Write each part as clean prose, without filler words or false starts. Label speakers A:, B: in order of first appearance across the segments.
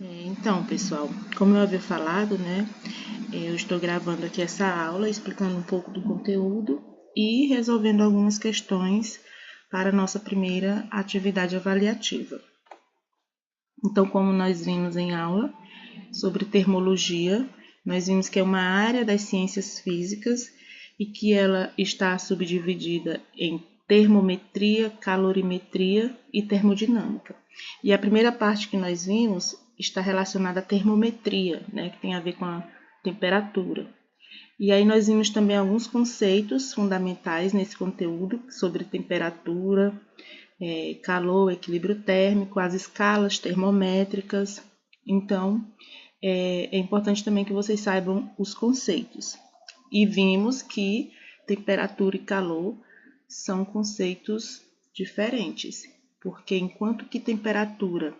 A: Então, pessoal, como eu havia falado, né, eu estou gravando aqui essa aula explicando um pouco do conteúdo e resolvendo algumas questões para a nossa primeira atividade avaliativa. Então, como nós vimos em aula sobre termologia, nós vimos que é uma área das ciências físicas e que ela está subdividida em termometria, calorimetria e termodinâmica. E a primeira parte que nós vimos está relacionada à termometria, né, que tem a ver com a temperatura. E aí nós vimos também alguns conceitos fundamentais nesse conteúdo sobre temperatura, calor, equilíbrio térmico, as escalas termométricas. Então, é importante também que vocês saibam os conceitos. E vimos que temperatura e calor são conceitos diferentes, porque enquanto que temperatura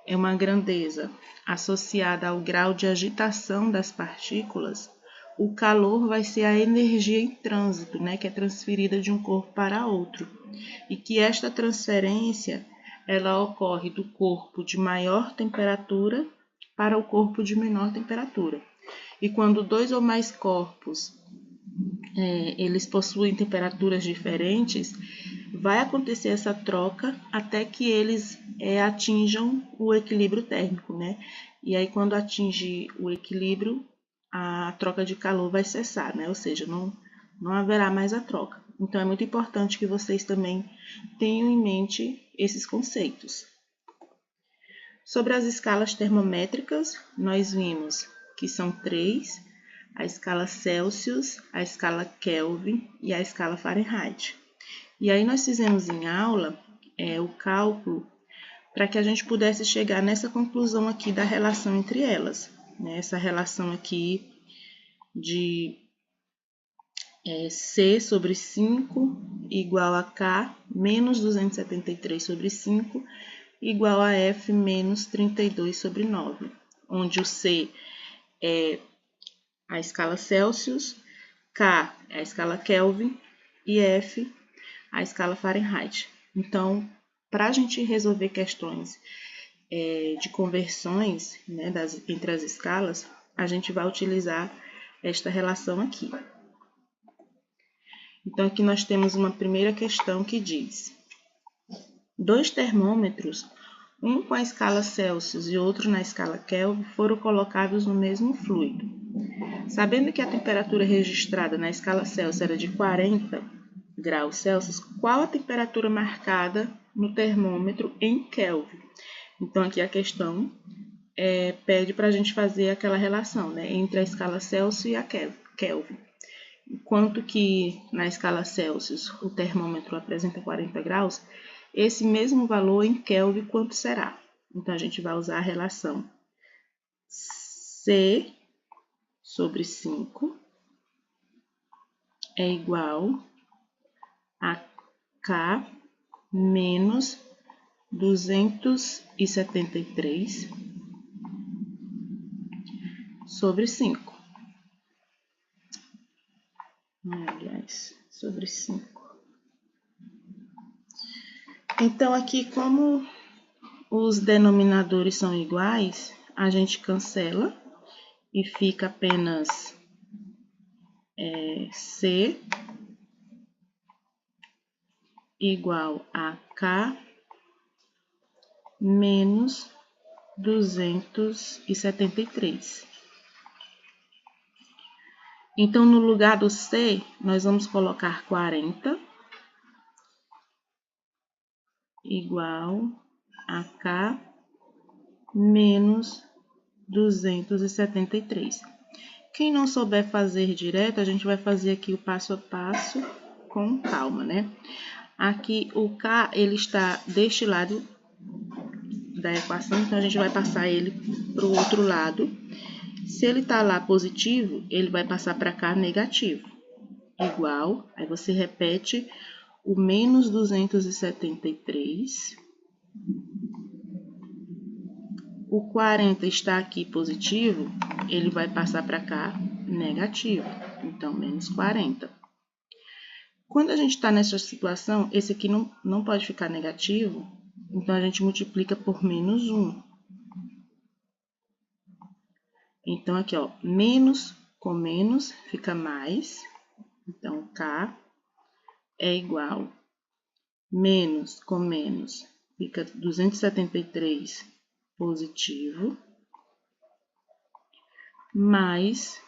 A: é uma grandeza associada ao grau de agitação das partículas, o calor vai ser a energia em trânsito, né, que é transferida de um corpo para outro. E que esta transferência ela ocorre do corpo de maior temperatura para o corpo de menor temperatura. E quando dois ou mais corpos eles possuem temperaturas diferentes, vai acontecer essa troca até que eles atinjam o equilíbrio térmico, né? E aí, quando atingir o equilíbrio, a troca de calor vai cessar, né? Ou seja, não haverá mais a troca. Então, é muito importante que vocês também tenham em mente esses conceitos. Sobre as escalas termométricas, nós vimos que são 3, a escala Celsius, a escala Kelvin e a escala Fahrenheit. E aí nós fizemos em aula o cálculo para que a gente pudesse chegar nessa conclusão aqui da relação entre elas. Né? Essa relação aqui de C sobre 5 igual a K menos 273 sobre 5 igual a F menos 32 sobre 9, onde o C é a escala Celsius, K é a escala Kelvin e F a escala Fahrenheit. Então, para a gente resolver questões de conversões, né, entre as escalas, a gente vai utilizar esta relação aqui. Então, aqui nós temos uma primeira questão que diz: 2 termômetros, um com a escala Celsius e outro na escala Kelvin, foram colocados no mesmo fluido. Sabendo que a temperatura registrada na escala Celsius era de 40 graus Celsius, qual a temperatura marcada no termômetro em Kelvin? Então, aqui a questão pede para a gente fazer aquela relação, né, entre a escala Celsius e a Kelvin. Enquanto que na escala Celsius o termômetro apresenta 40 graus, esse mesmo valor em Kelvin quanto será? Então, a gente vai usar a relação C sobre 5 é igual a K menos 273 sobre 5. Aliás, sobre 5. Então, aqui, como os denominadores são iguais, a gente cancela e fica apenas C igual a K menos 273. Então, no lugar do C, nós vamos colocar 40 igual a K menos 273. Quem não souber fazer direto, a gente vai fazer aqui o passo a passo com calma, né? Aqui o K, ele está deste lado da equação, então a gente vai passar ele para o outro lado. Se ele está lá positivo, ele vai passar para cá negativo. Igual, aí você repete o menos 273. O 40 está aqui positivo, ele vai passar para cá negativo. Então, menos 40. Quando a gente está nessa situação, esse aqui não pode ficar negativo, então a gente multiplica por menos 1. Então, aqui, ó, menos com menos fica mais. Então, K é igual menos com menos fica 273 positivo, mais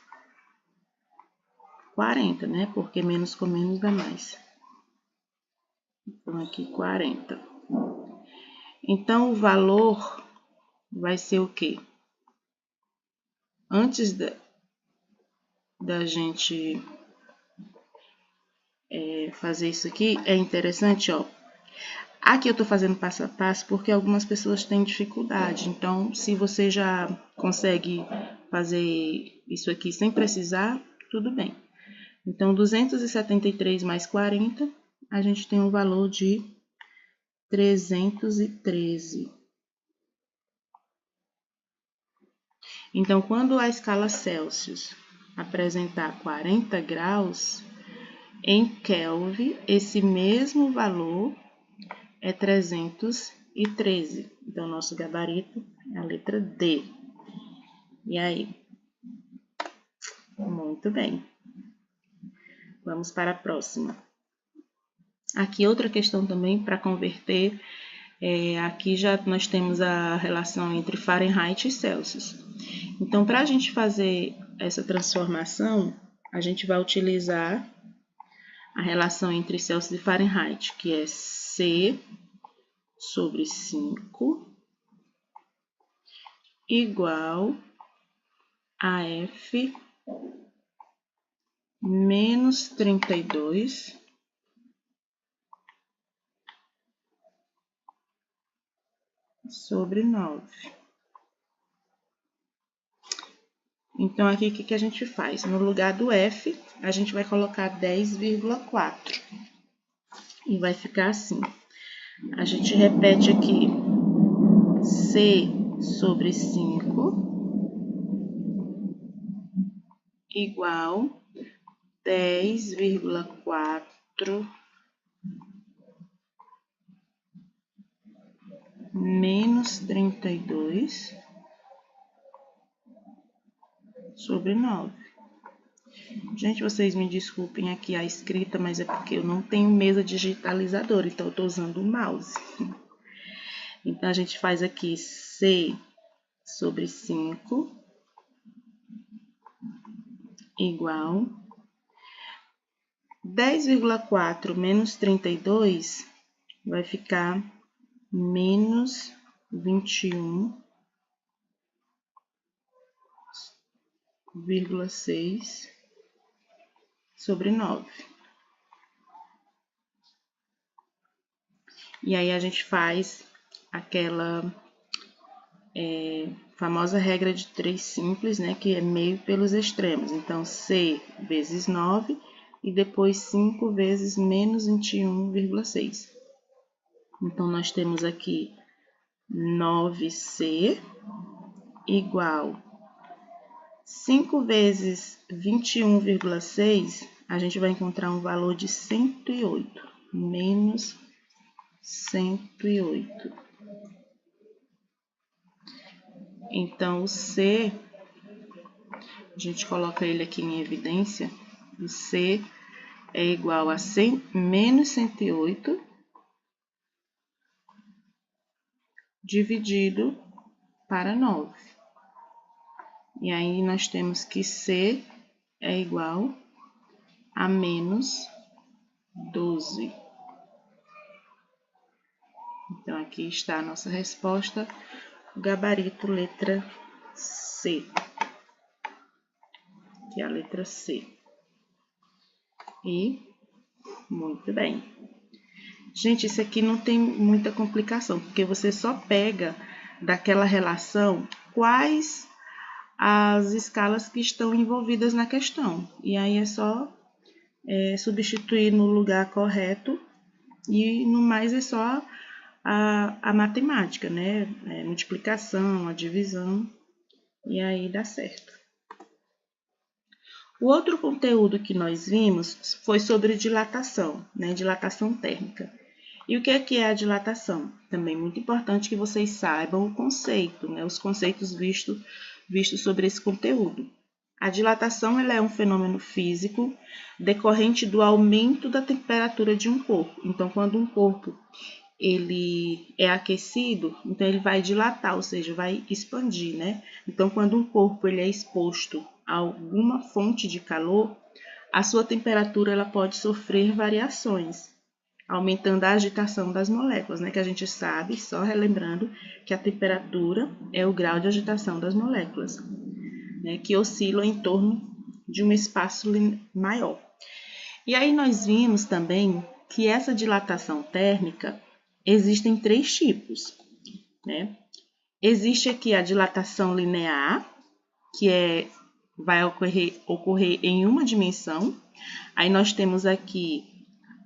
A: 40, né? Porque menos com menos dá mais. Então, aqui 40. Então, o valor vai ser o quê? Antes da gente fazer isso aqui, é interessante, ó. Aqui eu tô fazendo passo a passo porque algumas pessoas têm dificuldade. Então, se você já consegue fazer isso aqui sem precisar, tudo bem. Então, 273 mais 40, a gente tem um valor de 313. Então, quando a escala Celsius apresentar 40 graus, em Kelvin, esse mesmo valor é 313. Então, nosso gabarito é a letra D. E aí? Muito bem. Vamos para a próxima. Aqui outra questão também para converter. Aqui já nós temos a relação entre Fahrenheit e Celsius. Então, para a gente fazer essa transformação, a gente vai utilizar a relação entre Celsius e Fahrenheit, que é C sobre 5 igual a F menos 32 sobre 9. Então, aqui, o que a gente faz? No lugar do F, a gente vai colocar 10,4. E vai ficar assim. A gente repete aqui C sobre 5 igual 10,4 menos 32 sobre 9. Gente, vocês me desculpem aqui a escrita, mas é porque eu não tenho mesa digitalizadora, então eu estou usando o mouse. Então, a gente faz aqui C sobre 5 igual 10,4 menos 32 vai ficar menos 21,6 sobre 9. E aí a gente faz aquela famosa regra de 3 simples, né? Que é meio pelos extremos. Então, C vezes 9 e depois 5 vezes menos 21,6. Então, nós temos aqui 9C igual 5 vezes 21,6, a gente vai encontrar um valor de 108, menos 108. Então, o C, a gente coloca ele aqui em evidência, o C é igual a menos 108 dividido para 9. E aí, nós temos que C é igual a menos 12. Então, aqui está a nossa resposta, o gabarito letra C, que é a letra C. E, muito bem. Gente, isso aqui não tem muita complicação, porque você só pega daquela relação quais as escalas que estão envolvidas na questão. E aí é só substituir no lugar correto e no mais é só a matemática, né? Multiplicação, a divisão, e aí dá certo. O outro conteúdo que nós vimos foi sobre dilatação, né? Dilatação térmica. E o que é a dilatação? Também muito importante que vocês saibam o conceito, né? Os conceitos vistos visto sobre esse conteúdo. A dilatação ela é um fenômeno físico decorrente do aumento da temperatura de um corpo. Então, quando um corpo ele é aquecido, então ele vai dilatar, ou seja, vai expandir, né? Então, quando um corpo ele é exposto a alguma fonte de calor, a sua temperatura ela pode sofrer variações, aumentando a agitação das moléculas, né? Que a gente sabe, só relembrando, que a temperatura é o grau de agitação das moléculas, né? Que oscilam em torno de um espaço maior. E aí nós vimos também que essa dilatação térmica existem 3 tipos, né? Existe aqui a dilatação linear, que vai ocorrer em uma dimensão. Aí nós temos aqui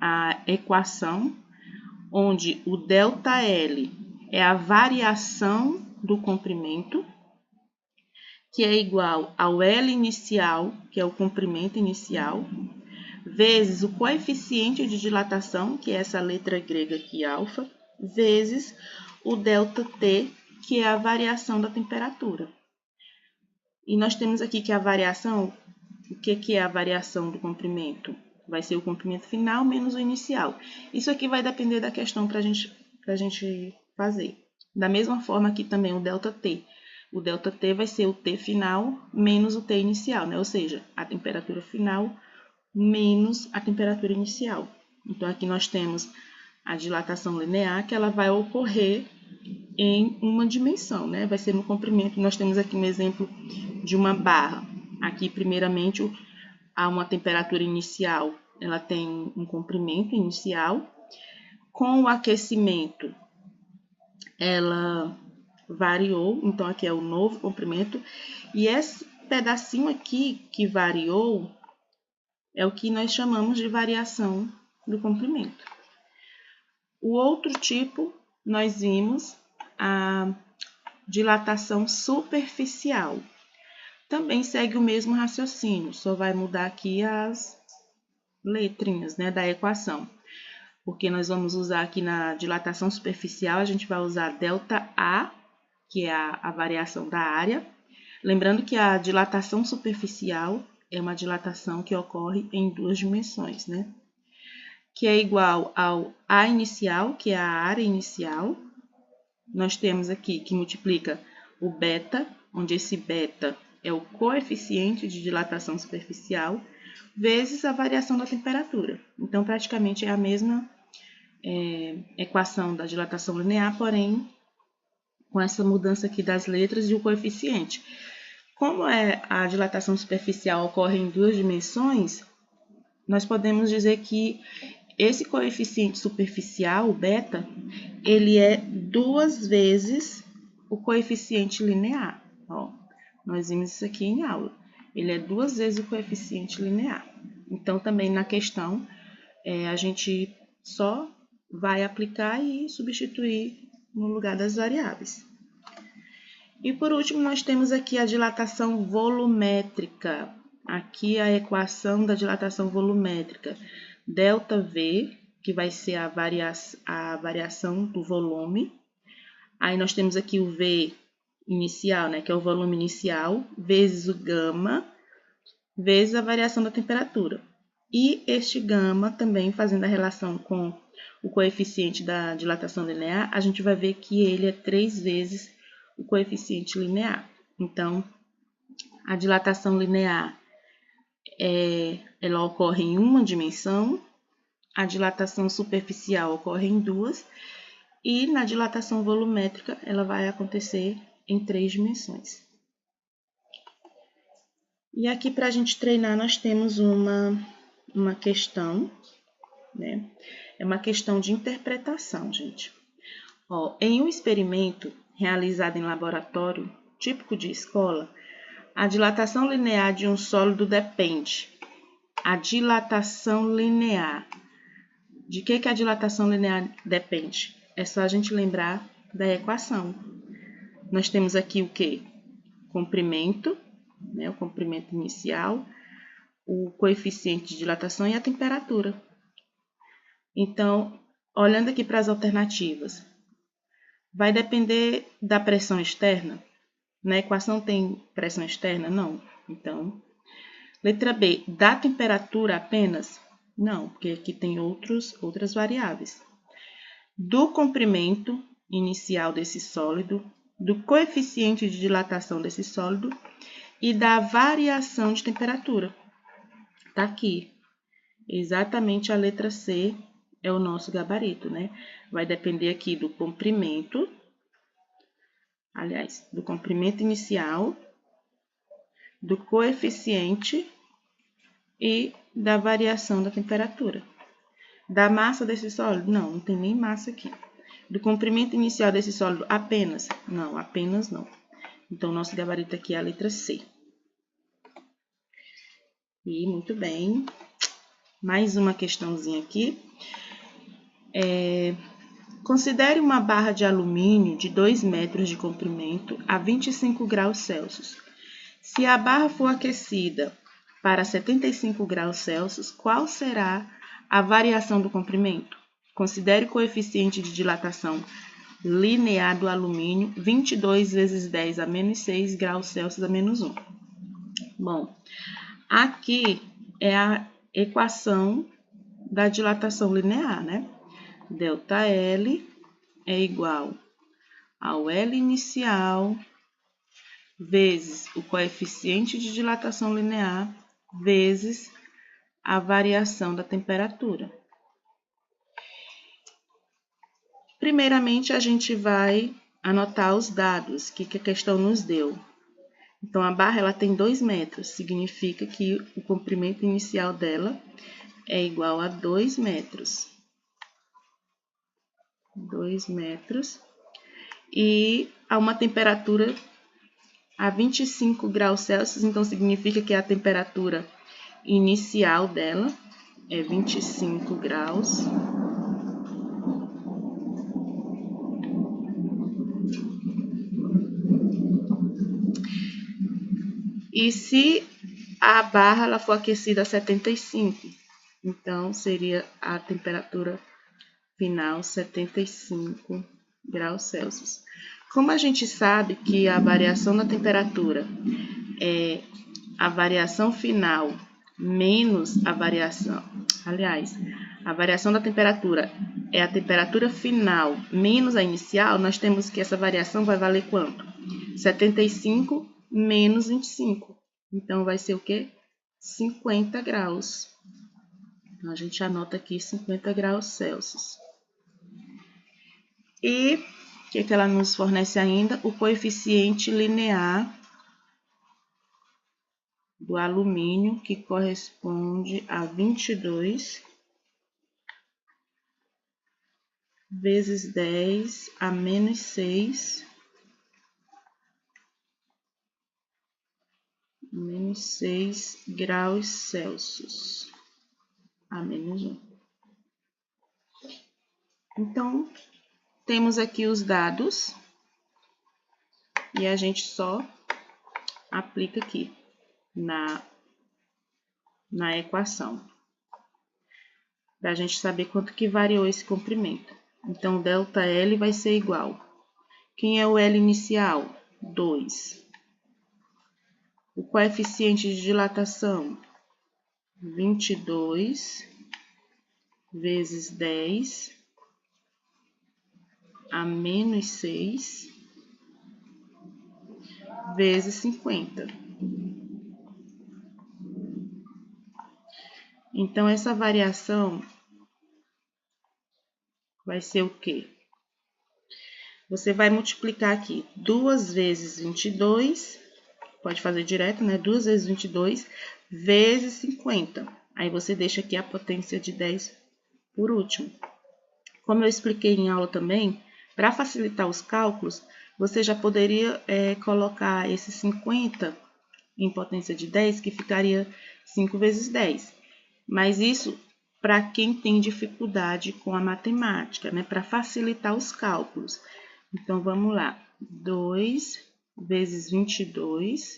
A: a equação, onde o ΔL é a variação do comprimento, que é igual ao L inicial, que é o comprimento inicial, vezes o coeficiente de dilatação, que é essa letra grega aqui, alfa, vezes o ΔT, que é a variação da temperatura. E nós temos aqui que a variação, o que é a variação do comprimento? Vai ser o comprimento final menos o inicial. Isso aqui vai depender da questão para a gente fazer. Da mesma forma aqui também o ΔT. O ΔT vai ser o T final menos o T inicial, né? Ou seja, a temperatura final menos a temperatura inicial. Então, aqui nós temos a dilatação linear, que ela vai ocorrer em uma dimensão, né? Vai ser no comprimento. Nós temos aqui um exemplo de uma barra. Aqui, primeiramente, há uma temperatura inicial, ela tem um comprimento inicial. Com o aquecimento, ela variou, então aqui é o novo comprimento. E esse pedacinho aqui que variou é o que nós chamamos de variação do comprimento. O outro tipo, nós vimos a dilatação superficial. Também segue o mesmo raciocínio, só vai mudar aqui as letrinhas, né, da equação. Porque nós vamos usar aqui na dilatação superficial, a gente vai usar ΔA, que é a variação da área. Lembrando que a dilatação superficial é uma dilatação que ocorre em 2 dimensões, né? Que é igual ao A inicial, que é a área inicial. Nós temos aqui que multiplica o beta, onde esse beta é o coeficiente de dilatação superficial, vezes a variação da temperatura. Então, praticamente é a mesma equação da dilatação linear, porém, com essa mudança aqui das letras e o coeficiente. Como a dilatação superficial ocorre em 2 dimensões, nós podemos dizer que esse coeficiente superficial, o beta, ele é 2 vezes o coeficiente linear. Ó, nós vimos isso aqui em aula. Ele é 2 vezes o coeficiente linear. Então, também na questão, a gente só vai aplicar e substituir no lugar das variáveis. E por último, nós temos aqui a dilatação volumétrica. Aqui a equação da dilatação volumétrica. ΔV, que vai ser a variação do volume. Aí nós temos aqui o V inicial, né, que é o volume inicial, vezes o gama, vezes a variação da temperatura. E este gama, também fazendo a relação com o coeficiente da dilatação linear, a gente vai ver que ele é 3 vezes o coeficiente linear. Então, a dilatação linear ela ocorre em uma dimensão, a dilatação superficial ocorre em 2, e na dilatação volumétrica ela vai acontecer em 3 dimensões. E aqui, para a gente treinar, nós temos uma questão, né? É uma questão de interpretação, gente. Ó, em um experimento realizado em laboratório, típico de escola, a dilatação linear de um sólido depende. A dilatação linear. De que a dilatação linear depende? É só a gente lembrar da equação. Nós temos aqui o quê? Comprimento, né? O comprimento inicial, o coeficiente de dilatação e a temperatura. Então, olhando aqui para as alternativas, vai depender da pressão externa? Na equação tem pressão externa? Não. Então, letra B, da temperatura apenas? Não, porque aqui tem outras variáveis. Do comprimento inicial desse sólido, do coeficiente de dilatação desse sólido e da variação de temperatura. Tá aqui. Exatamente a letra C é o nosso gabarito, né? Vai depender aqui do comprimento, aliás, do comprimento inicial, do coeficiente e da variação da temperatura. Da massa desse sólido? Não, não tem nem massa aqui. Do comprimento inicial desse sólido apenas? Não, apenas não. Então, nosso gabarito aqui é a letra C. E muito bem. Mais uma questãozinha aqui. Considere uma barra de alumínio de 2 metros de comprimento a 25 graus Celsius. Se a barra for aquecida para 75 graus Celsius, qual será a variação do comprimento? Considere o coeficiente de dilatação linear do alumínio, 22 vezes 10 a menos 6 graus Celsius a menos 1. Bom, aqui é a equação da dilatação linear, né? ΔL é igual ao L inicial vezes o coeficiente de dilatação linear vezes a variação da temperatura. Primeiramente, a gente vai anotar os dados que a questão nos deu. Então, a barra ela tem 2 metros, significa que o comprimento inicial dela é igual a 2 metros. 2 metros. E a uma temperatura a 25 graus Celsius, então significa que a temperatura inicial dela é 25 graus. E se a barra ela for aquecida a 75, então seria a temperatura final 75 graus Celsius. Como a gente sabe que a variação da temperatura é a variação final menos a variação, aliás, a variação da temperatura é a temperatura final menos a inicial, nós temos que essa variação vai valer quanto? 75 menos 25. Então, vai ser o quê? 50 graus. Então, a gente anota aqui 50 graus Celsius. E o que ela nos fornece ainda? O coeficiente linear do alumínio, que corresponde a 22 vezes 10 a menos 6 graus Celsius a menos 1. Então, temos aqui os dados e a gente só aplica aqui na equação, para a gente saber quanto que variou esse comprimento. Então, ΔL vai ser igual. Quem é o L inicial? 2. O coeficiente de dilatação? 22 vezes 10 a menos 6 vezes 50. Então, essa variação vai ser o quê? Você vai multiplicar aqui 2 vezes 22, pode fazer direto, né? 2 vezes 22 vezes 50. Aí você deixa aqui a potência de 10 por último. Como eu expliquei em aula também, para facilitar os cálculos, você já poderia colocar esse 50 em potência de 10, que ficaria 5 vezes 10. Mas isso para quem tem dificuldade com a matemática, né? Para facilitar os cálculos. Então, vamos lá. 2 vezes 22.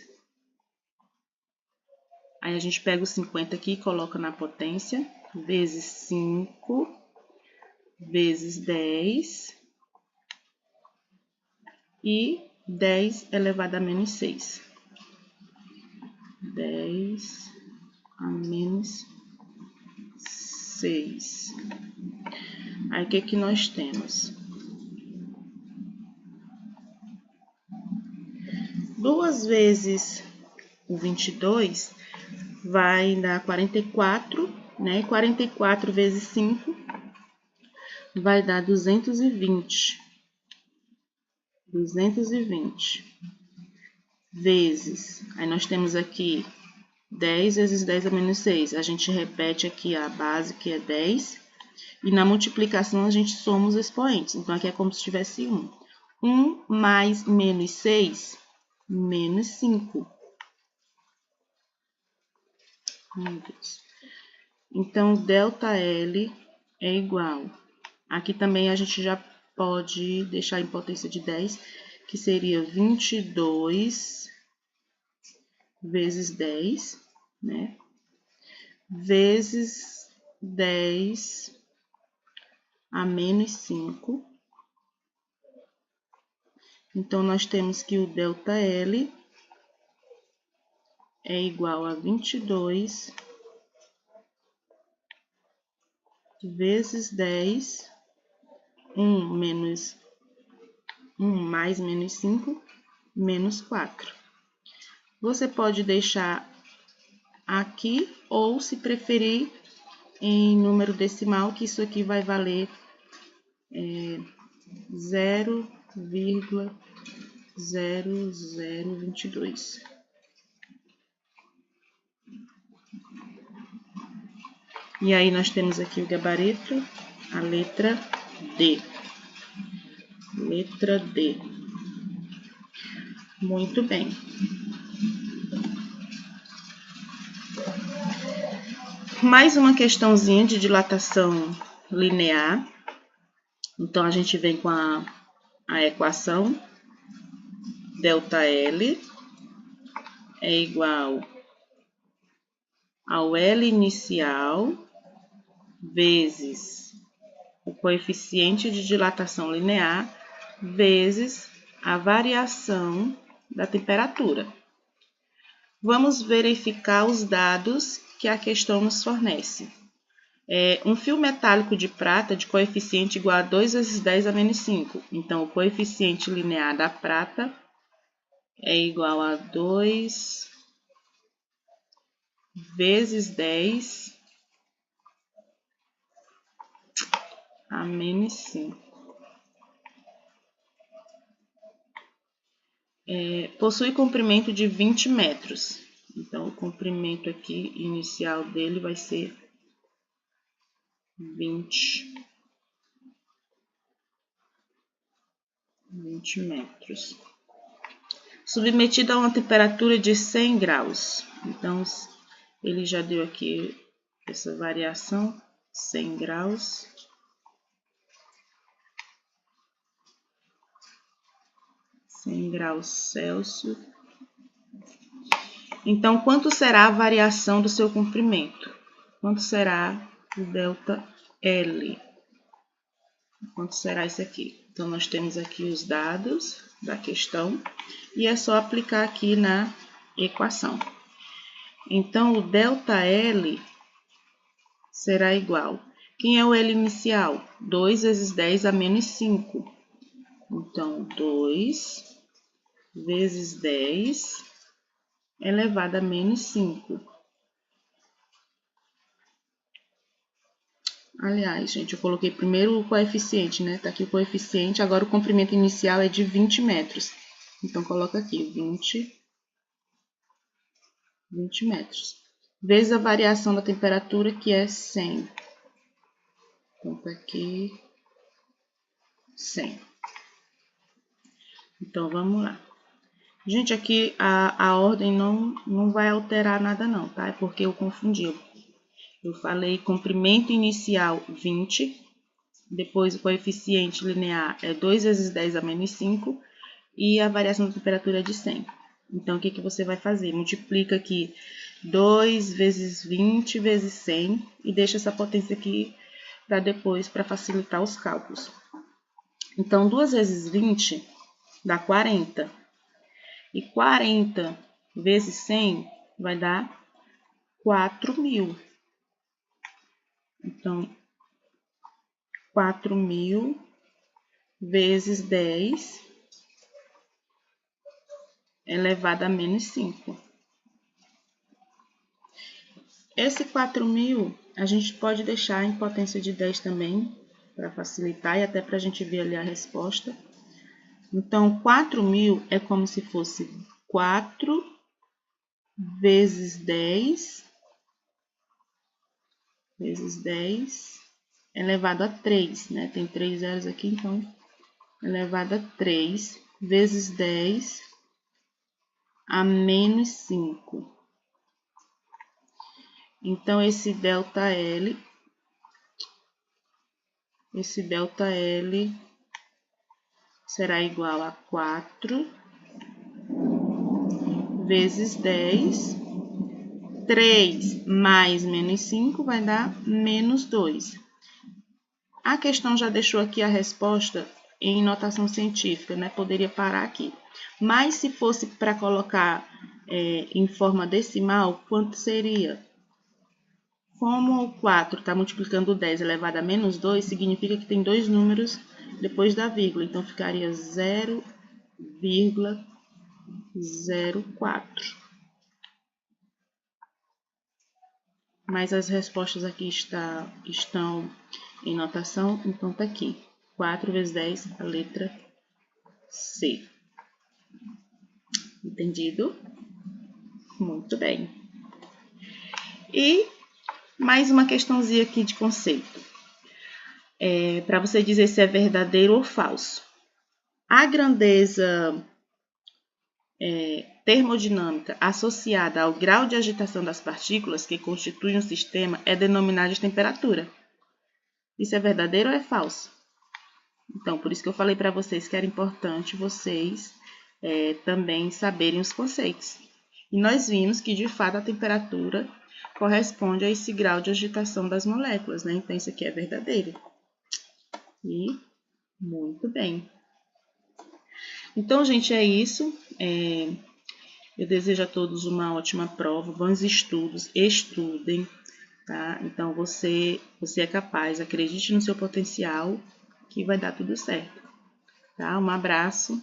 A: Aí, a gente pega o 50 aqui e coloca na potência. Vezes 5 vezes 10. E 10 elevado a menos 6. 10 a menos 6. Aí, o que que nós temos? 2 vezes o 22 vai dar 44, né? 44 vezes 5 vai dar 220. 220 vezes, aí nós temos aqui 10 vezes 10 a menos 6. A gente repete aqui a base, que é 10. E na multiplicação, a gente soma os expoentes. Então, aqui é como se tivesse 1. 1 mais menos 6, menos 5. Meu Deus. Então, ΔL é igual. Aqui também a gente já pode deixar em potência de 10, que seria 22 vezes 10, né? Vezes 10 a menos 5. Então, nós temos que o ΔL é igual a 22 vezes 10, 1 mais menos 5, menos 4. Você pode deixar aqui, ou se preferir, em número decimal, que isso aqui vai valer 0,0022. E aí, nós temos aqui o gabarito, a letra D. Letra D. Muito bem. Mais uma questãozinha de dilatação linear. Então, a gente vem com a equação ΔL é igual ao L inicial vezes o coeficiente de dilatação linear vezes a variação da temperatura. Vamos verificar os dados que a questão nos fornece. Um fio metálico de prata de coeficiente igual a 2 vezes 10 a menos 5. Então, o coeficiente linear da prata é igual a 2 vezes 10 a menos 5. Possui comprimento de 20 metros. Então, o comprimento aqui inicial dele vai ser 20 metros. Submetido a uma temperatura de 100 graus. Então, ele já deu aqui essa variação, 100 graus. 100 graus Celsius. Então, quanto será a variação do seu comprimento? Quanto será o ΔL? Quanto será isso aqui? Então, nós temos aqui os dados da questão e é só aplicar aqui na equação. Então, o ΔL será igual. Quem é o L inicial? 2 vezes 10 a menos 5. Então, 2 vezes 10 elevado a menos 5. Aliás, gente, eu coloquei primeiro o coeficiente, né? Tá aqui o coeficiente, agora o comprimento inicial é de 20 metros. Então, coloca aqui 20 metros. Vezes a variação da temperatura, que é 100. Então, tá aqui 100. Então, vamos lá. Gente, aqui a ordem não vai alterar nada não, tá? É porque eu confundi. Eu falei comprimento inicial 20, depois o coeficiente linear é 2 vezes 10 a menos 5 e a variação da temperatura é de 100. Então, o que que você vai fazer? Multiplica aqui 2 vezes 20 vezes 100 e deixa essa potência aqui para depois, para facilitar os cálculos. Então, 2 vezes 20 dá 40. E 40 vezes 100 vai dar 4.000. Então, 4.000 vezes 10 elevado a menos 5. Esse 4.000 a gente pode deixar em potência de 10 também, para facilitar e até para a gente ver ali a resposta. Então, 4.000 é como se fosse 4 vezes 10 elevado a 3, né? Tem 3 zeros aqui, então, elevado a 3 vezes 10 a menos 5. Então, esse ΔL será igual a 4 vezes 10. 3 mais menos 5 vai dar menos 2. A questão já deixou aqui a resposta em notação científica, né? Poderia parar aqui. Mas se fosse para colocar em forma decimal, quanto seria? Como o 4 está multiplicando 10 elevado a menos 2, significa que tem dois números depois da vírgula. Então, ficaria 0,04. Mas as respostas aqui estão em notação, então tá aqui. 4 vezes 10, a letra C. Entendido? Muito bem. E mais uma questãozinha aqui de conceito. Para você dizer se é verdadeiro ou falso. A grandeza termodinâmica associada ao grau de agitação das partículas que constituem um sistema é denominada de temperatura. Isso é verdadeiro ou é falso? Então, por isso que eu falei para vocês que era importante vocês também saberem os conceitos. E nós vimos que, de fato, a temperatura corresponde a esse grau de agitação das moléculas, né? Então, isso aqui é verdadeiro. E muito bem. Então, gente, é isso. Eu desejo a todos uma ótima prova, bons estudos, estudem, tá? Então, você é capaz, acredite no seu potencial, que vai dar tudo certo, tá? Um abraço